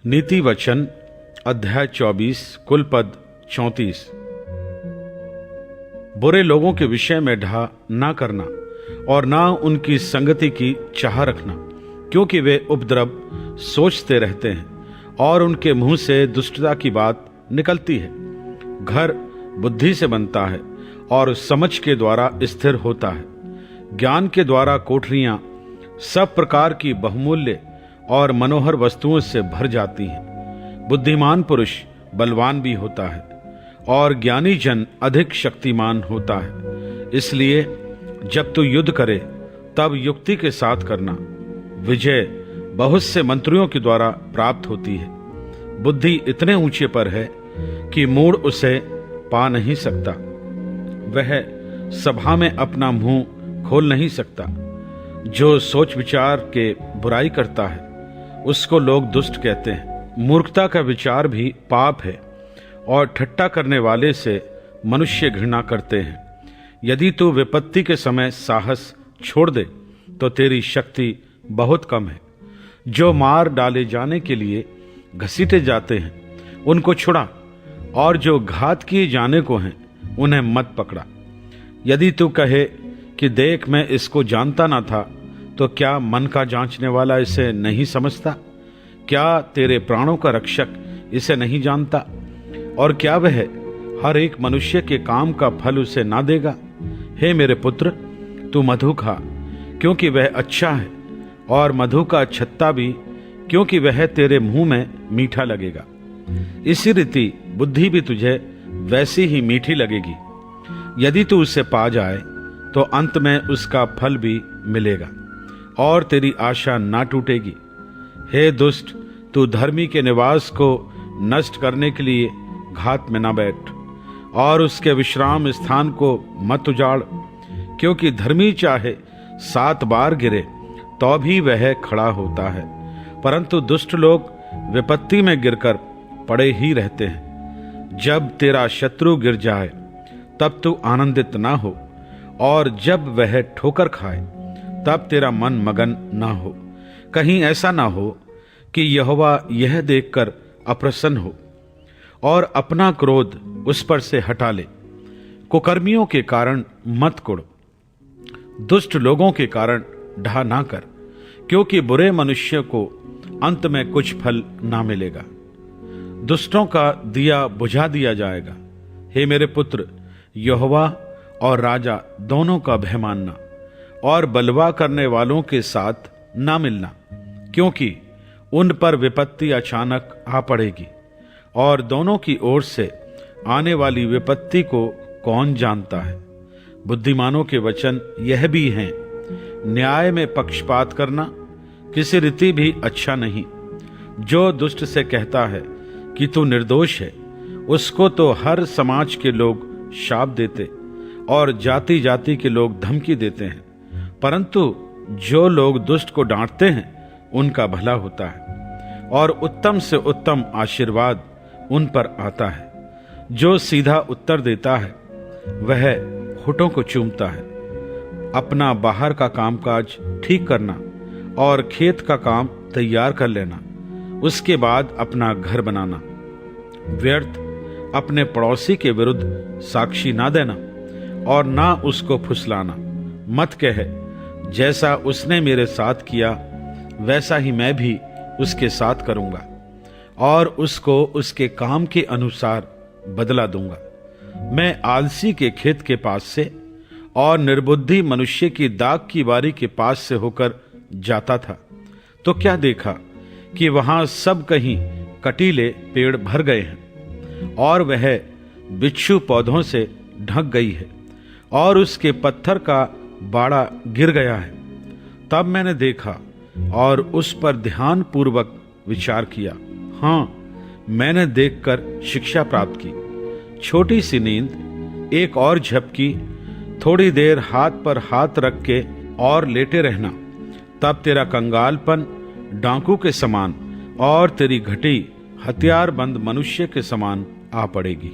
नीति वचन अध्याय 24 कुल पद 34। बुरे लोगों के विषय में ढा ना करना और ना उनकी संगति की चाह रखना, क्योंकि वे उपद्रव सोचते रहते हैं और उनके मुंह से दुष्टता की बात निकलती है। घर बुद्धि से बनता है और समझ के द्वारा स्थिर होता है। ज्ञान के द्वारा कोठरियां सब प्रकार की बहुमूल्य और मनोहर वस्तुओं से भर जाती हैं। बुद्धिमान पुरुष बलवान भी होता है और ज्ञानी जन अधिक शक्तिमान होता है। इसलिए जब तू युद्ध करे तब युक्ति के साथ करना। विजय बहुत से मंत्रियों के द्वारा प्राप्त होती है। बुद्धि इतने ऊंचे पर है कि मूढ़ उसे पा नहीं सकता। वह सभा में अपना मुंह खोल नहीं सकता। जो सोच विचार के बुराई करता है उसको लोग दुष्ट कहते हैं। मूर्खता का विचार भी पाप है और ठट्टा करने वाले से मनुष्य घृणा करते हैं। यदि तू विपत्ति के समय साहस छोड़ दे तो तेरी शक्ति बहुत कम है। जो मार डाले जाने के लिए घसीटे जाते हैं उनको छुड़ा, और जो घात किए जाने को हैं उन्हें मत पकड़ा। यदि तू कहे कि देख मैं इसको जानता ना था, तो क्या मन का जांचने वाला इसे नहीं समझता? क्या तेरे प्राणों का रक्षक इसे नहीं जानता? और क्या वह हर एक मनुष्य के काम का फल उसे ना देगा? हे मेरे पुत्र, तू मधु खा, क्योंकि वह अच्छा है, और मधु का छत्ता भी, क्योंकि वह तेरे मुंह में मीठा लगेगा। इसी रीति बुद्धि भी तुझे वैसी ही मीठी लगेगी। यदि तू उसे पा जाए तो अंत में उसका फल भी मिलेगा और तेरी आशा ना टूटेगी। हे दुष्ट, तू धर्मी के निवास को नष्ट करने के लिए घात में ना बैठ और उसके विश्राम स्थान को मत उजाड़, क्योंकि धर्मी चाहे 7 बार गिरे तो भी वह खड़ा होता है, परंतु दुष्ट लोग विपत्ति में गिरकर पड़े ही रहते हैं। जब तेरा शत्रु गिर जाए तब तू आनंदित ना हो, और जब वह ठोकर खाए तब तेरा मन मगन ना हो। कहीं ऐसा ना हो कि यहोवा यह देखकर अप्रसन्न हो और अपना क्रोध उस पर से हटा ले। कुकर्मियों के कारण मत कुढ़, दुष्ट लोगों के कारण ढा ना कर, क्योंकि बुरे मनुष्य को अंत में कुछ फल ना मिलेगा। दुष्टों का दिया बुझा दिया जाएगा। हे मेरे पुत्र, यहोवा और राजा दोनों का भय मानना और बलवा करने वालों के साथ ना मिलना, क्योंकि उन पर विपत्ति अचानक आ पड़ेगी, और दोनों की ओर से आने वाली विपत्ति को कौन जानता है। बुद्धिमानों के वचन यह भी हैं, न्याय में पक्षपात करना किसी रीति भी अच्छा नहीं। जो दुष्ट से कहता है कि तू निर्दोष है, उसको तो हर समाज के लोग शाप देते और जाति जाति के लोग धमकी देते हैं, परंतु जो लोग दुष्ट को डांटते हैं उनका भला होता है और उत्तम से उत्तम आशीर्वाद उन पर आता है। जो सीधा उत्तर देता है वह होठों को चूमता है। अपना बाहर का कामकाज ठीक करना और खेत का काम तैयार कर लेना, उसके बाद अपना घर बनाना। व्यर्थ अपने पड़ोसी के विरुद्ध साक्षी ना देना और ना उसको फुसलाना। मत कहे जैसा उसने मेरे साथ किया वैसा ही मैं भी उसके साथ करूंगा और उसको उसके काम के अनुसार बदला दूंगा। मैं आलसी के खेत के पास से और निर्बुद्धि मनुष्य की दाख की बारी के पास से होकर जाता था, तो क्या देखा कि वहां सब कहीं कटीले पेड़ भर गए हैं और वह बिच्छू पौधों से ढक गई है और उसके पत्थर का बाड़ा गिर गया है। तब मैंने देखा और उस पर ध्यान पूर्वक विचार किया। हाँ, मैंने देखकर शिक्षा प्राप्त की। छोटी सी नींद, एक और झपकी, थोड़ी देर हाथ पर हाथ रख के और लेटे रहना, तब तेरा कंगालपन डाकू के समान और तेरी घटी हथियारबंद मनुष्य के समान आ पड़ेगी।